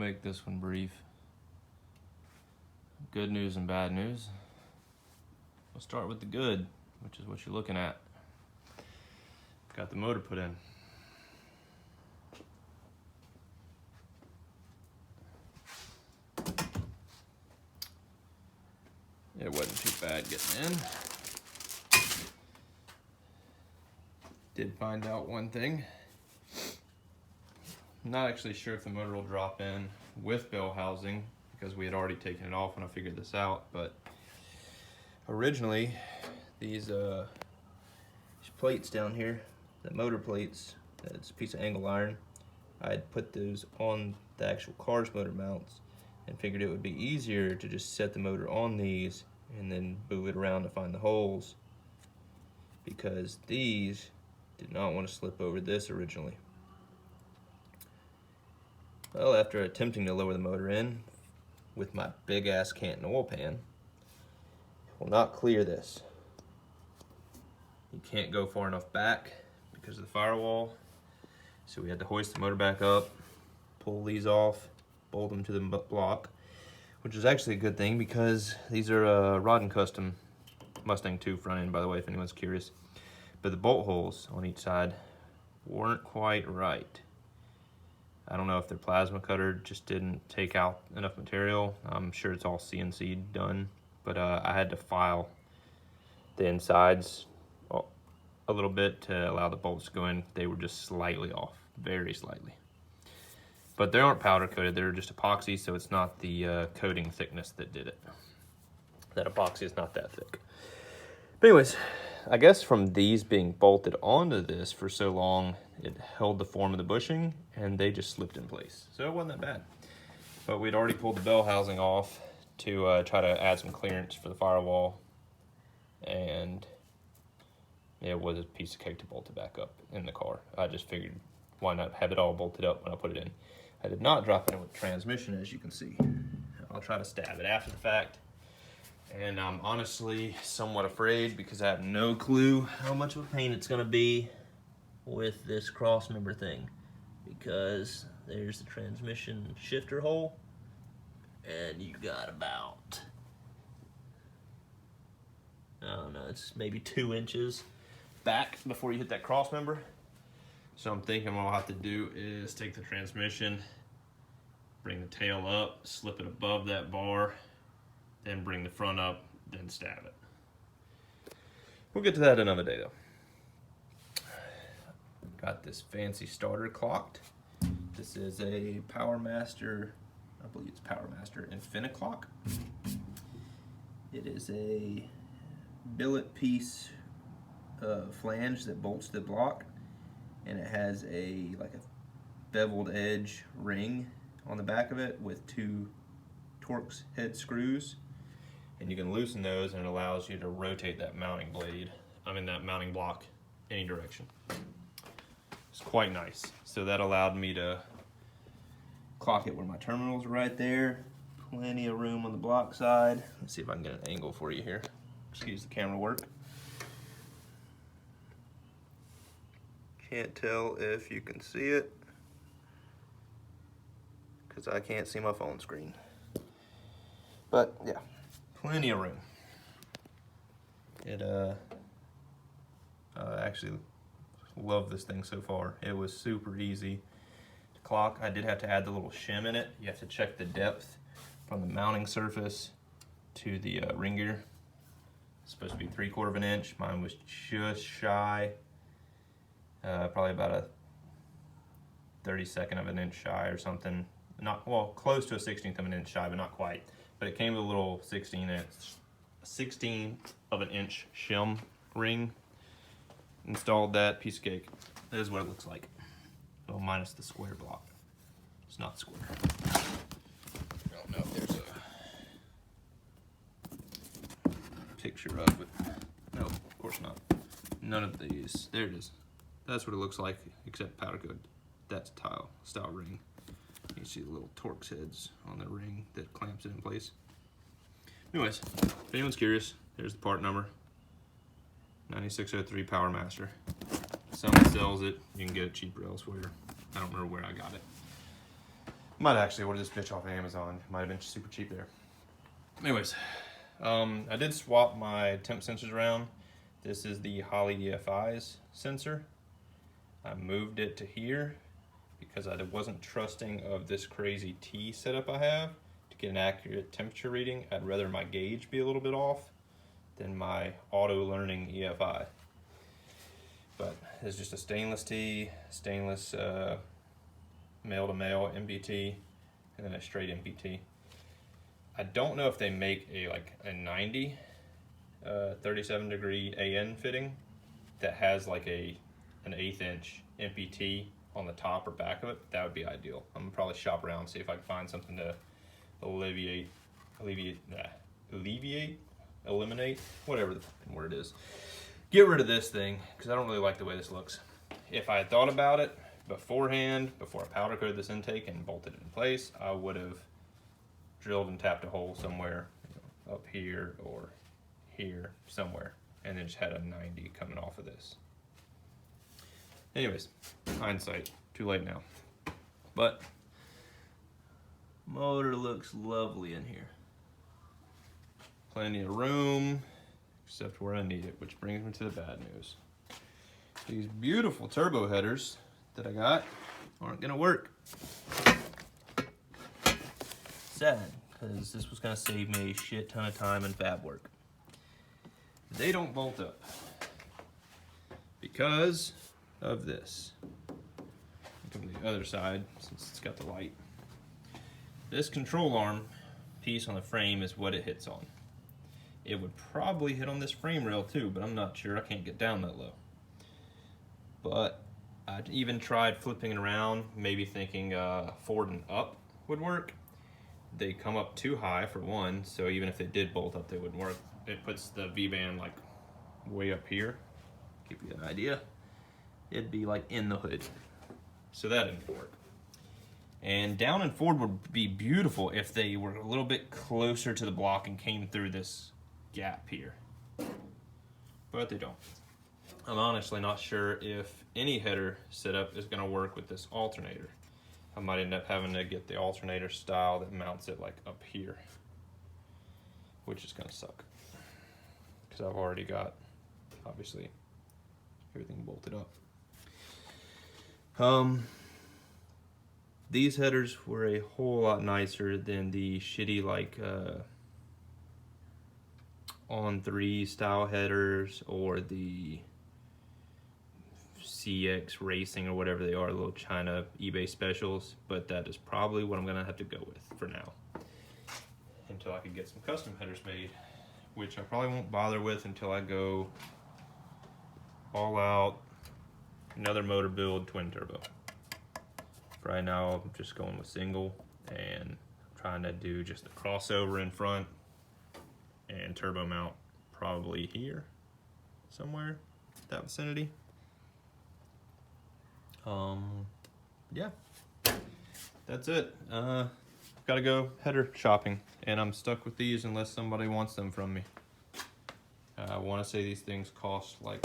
make this one brief. Good news and bad news. We'll start with the good, which is what you're looking at. Got the motor put in. It wasn't too bad getting in. Did find out one thing. I'm not actually sure if the motor will drop in with bell housing because we had already taken it off when I figured this out, but originally these plates down here, the motor plates, that's a piece of angle iron, I had put those on the actual car's motor mounts and figured it would be easier to just set the motor on these and then move it around to find the holes, because these did not want to slip over this originally. Well, after attempting to lower the motor in with my big ass Canton oil pan, it will not clear this. You can't go far enough back because of the firewall, so we had to hoist the motor back up, pull these off, bolt them to the block, which is actually a good thing because these are Rod and Custom Mustang 2 front end, by the way, if anyone's curious. But the bolt holes on each side weren't quite right. I don't know if their plasma cutter just didn't take out enough material. I'm sure it's all CNC done, but I had to file the insides a little bit to allow the bolts to go in. They were just slightly off, very slightly. But they aren't powder coated, they're just epoxy, so it's not the coating thickness that did it. That epoxy is not that thick. But anyways, I guess from these being bolted onto this for so long, it held the form of the bushing and they just slipped in place. So it wasn't that bad. But we'd already pulled the bell housing off to try to add some clearance for the firewall, and it was a piece of cake to bolt it back up in the car. I just figured, why not have it all bolted up when I put it in. I did not drop it in with transmission, as you can see. I'll try to stab it after the fact. And I'm honestly somewhat afraid because I have no clue how much of a pain it's gonna be with this cross member thing. Because there's the transmission shifter hole, and you got about, I don't know, it's maybe 2 inches back before you hit that cross member. So I'm thinking what I'll have to do is take the transmission, bring the tail up, slip it above that bar, then bring the front up, then stab it. We'll get to that another day though. Got this fancy starter clocked. This is a powermaster, I believe it's powermaster infiniclock. It is a billet piece flange that bolts the block, and it has like a beveled edge ring on the back of it with 2 Torx head screws, and you can loosen those and it allows you to rotate that mounting that mounting block any direction. It's quite nice. So that allowed me to clock it where my terminals are right there. Plenty of room on the block side. Let's see if I can get an angle for you here. Excuse the camera work. Can't tell if you can see it because I can't see my phone screen. But yeah, plenty of room. It I actually love this thing so far. It was super easy to clock. I did have to add the little shim in it. You have to check the depth from the mounting surface to the ring gear. It's supposed to be 3/4 of an inch. Mine was just shy, probably about a 32nd of an inch shy or something. Not, well, close to a 16th of an inch shy, but not quite. But it came with a little 16th of an inch shim ring. Installed that, piece of cake. That is what it looks like. Well, minus the square block. It's not square. I don't know if there's a picture of it. No, of course not. None of these. There it is. That's what it looks like, except powder coated. That's tile style ring. You see the little Torx heads on the ring that clamps it in place. Anyways, if anyone's curious, there's the part number. 9603 Powermaster. Someone sells it, you can get it cheaper elsewhere. I don't remember where I got it. Might actually order this bitch off of Amazon. Might have been super cheap there. Anyways, I did swap my temp sensors around. This is the Holley EFI's sensor. I moved it to here because I wasn't trusting of this crazy T setup I have to get an accurate temperature reading. I'd rather my gauge be a little bit off than my auto learning EFI. But it's just a stainless T, stainless male to male MPT, and then a straight MPT. I don't know if they make a 90 37 degree AN fitting that has like an 1/8 inch MPT on the top or back of it. That would be ideal. I'm gonna probably shop around and see if I can find something to eliminate, whatever the fucking word is. Get rid of this thing, because I don't really like the way this looks. If I had thought about it beforehand, before I powder coated this intake and bolted it in place, I would have drilled and tapped a hole somewhere, up here or here somewhere, and then just had a 90 coming off of this. Anyways, hindsight, too late now. But motor looks lovely in here. Plenty of room, except where I need it, which brings me to the bad news. These beautiful turbo headers that I got aren't gonna work. Sad, because this was gonna save me a shit ton of time and fab work. They don't bolt up because of this. Come to the other side since it's got the light. This control arm piece on the frame is what it hits on. It would probably hit on this frame rail too, but I'm not sure. I can't get down that low. But I even tried flipping it around, maybe thinking forward and up would work. They come up too high for one, so even if they did bolt up, they wouldn't work. It puts the V-band like way up here. Give you an idea. It'd be like in the hood. So that didn't work. And down and forward would be beautiful if they were a little bit closer to the block and came through this gap here. But they don't. I'm honestly not sure if any header setup is gonna work with this alternator. I might end up having to get the alternator style that mounts it like up here, which is gonna suck. Because I've already got, obviously, everything bolted up. These headers were a whole lot nicer than the shitty like on-3 style headers or the CX Racing or whatever they are, little China eBay specials, but that is probably what I'm gonna have to go with for now until I can get some custom headers made, which I probably won't bother with until I go all out, another motor build, twin turbo. Right now I'm just going with single and trying to do just a crossover in front and turbo mount probably here somewhere, that vicinity. Yeah, that's it. Gotta go header shopping, and I'm stuck with these unless somebody wants them from me. I want to say these things cost like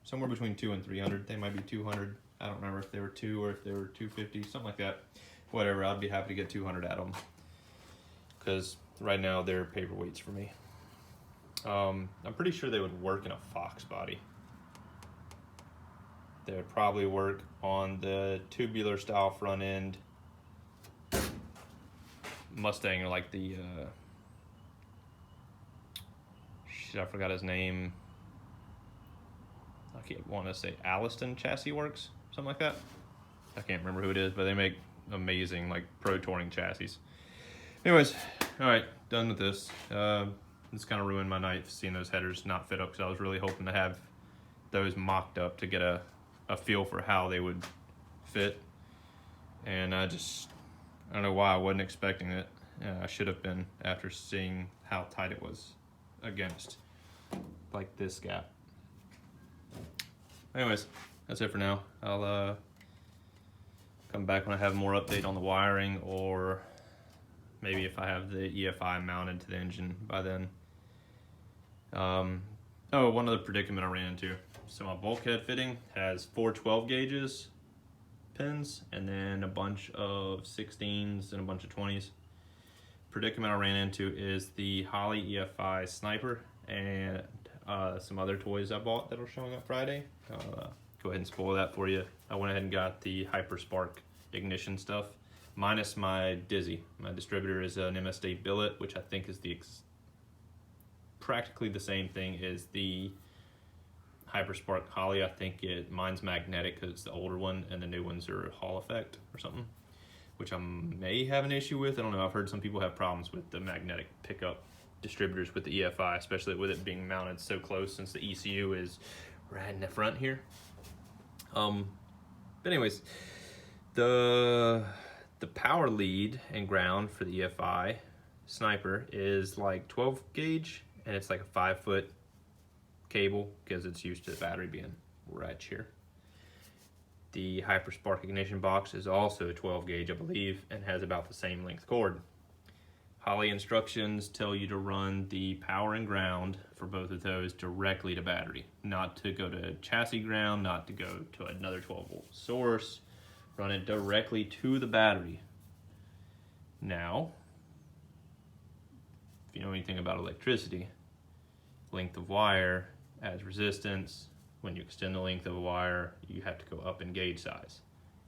somewhere between $200 and $300. They might be $200. I don't remember if they were $200 or if they were $250, something like that. Whatever, I'd be happy to get $200 at them because right now they're paperweights for me. I'm pretty sure they would work in a Fox body. They would probably work on the tubular style front end Mustang, or like the shit, I forgot his name. I can't want to say Alliston Chassis Works, something like that. I can't remember who it is, but they make amazing like pro touring chassis. Anyways, all right, done with this. This kind of ruined my night seeing those headers not fit up because I was really hoping to have those mocked up to get a feel for how they would fit, and I don't know why I wasn't expecting it. I should have been after seeing how tight it was against like this gap. Anyways, that's it for now. I'll come back when I have more update on the wiring, or maybe if I have the EFI mounted to the engine by then. Oh, one other predicament I ran into. So my bulkhead fitting has 4 12 gauges pins, and then a bunch of 16s and a bunch of 20s. Predicament I ran into is the Holley EFI sniper and some other toys I bought that are showing up Friday. Go ahead and spoil that for you. I went ahead and got the Hyperspark ignition stuff, minus my Dizzy. My distributor is an MSD billet, which I think is practically the same thing as the Hyperspark Holley. I think mine's magnetic because it's the older one, and the new ones are Hall effect or something, which I may have an issue with. I don't know. I've heard some people have problems with the magnetic pickup distributors with the EFI, especially with it being mounted so close since the ECU is right in the front here. But anyways, the power lead and ground for the EFI sniper is like 12 gauge, and it's like a 5-foot cable because it's used to the battery being right here. The Hyperspark ignition box is also 12 gauge, I believe, and has about the same length cord. Holley instructions tell you to run the power and ground for both of those directly to battery, not to go to chassis ground, not to go to another 12-volt source. Run it directly to the battery. Now, if you know anything about electricity, length of wire adds resistance. When you extend the length of a wire, you have to go up in gauge size.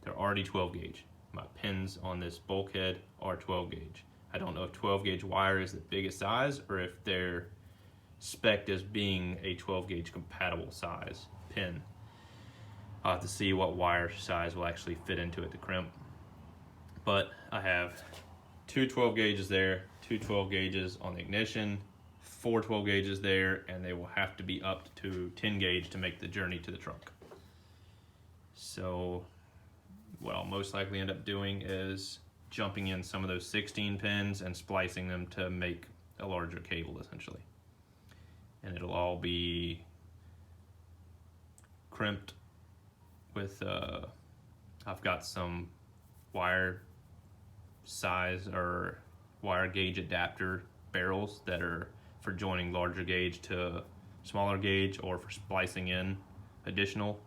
They're already 12 gauge. My pins on this bulkhead are 12 gauge. I don't know if 12 gauge wire is the biggest size or if they're spec'd as being a 12 gauge compatible size pin. I'll have to see what wire size will actually fit into it to crimp. But I have two 12 gauges there, two 12 gauges on the ignition, 4 12 gauges there, and they will have to be up to 10 gauge to make the journey to the trunk. So what I'll most likely end up doing is jumping in some of those 16 pins and splicing them to make a larger cable essentially. And it'll all be crimped with, I've got some wire size or wire gauge adapter barrels that are for joining larger gauge to smaller gauge or for splicing in additional.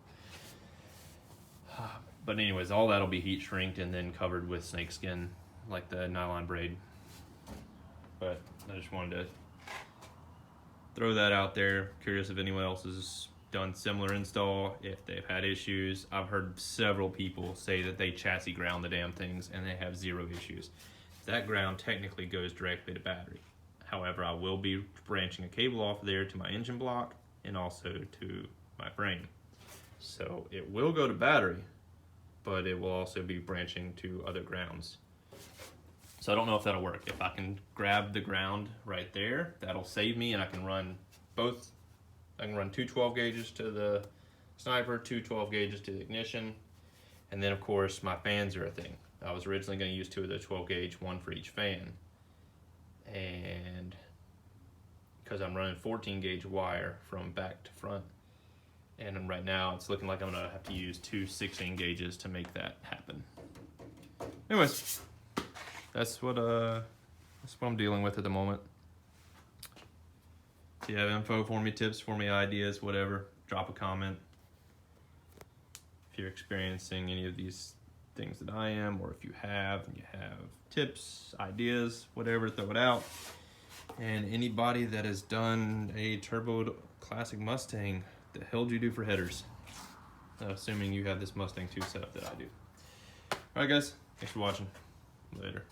But anyways, all that'll be heat shrinked and then covered with snakeskin like the nylon braid. But I just wanted to throw that out there. Curious if anyone else has done similar install, if they've had issues. I've heard several people say that they chassis ground the damn things and they have 0 issues. That ground technically goes directly to battery. However, I will be branching a cable off there to my engine block and also to my frame. So it will go to battery, but it will also be branching to other grounds. So I don't know if that'll work. If I can grab the ground right there, that'll save me, and I can run both. I can run 2 12 gauges to the sniper, 2 12 gauges to the ignition, and then of course my fans are a thing. I was originally going to use 2 of the 12 gauge, 1 for each fan, and because I'm running 14 gauge wire from back to front, and right now it's looking like I'm going to have to use 2 16 gauges to make that happen. Anyways, that's what I'm dealing with at the moment. If you have info for me, tips for me, ideas, whatever, drop a comment. If you're experiencing any of these things that I am, or if you have and you have tips, ideas, whatever, throw it out. And anybody that has done a turbo classic Mustang, the hell do you do for headers? Assuming you have this Mustang 2 setup that I do. Alright guys, thanks for watching. Later.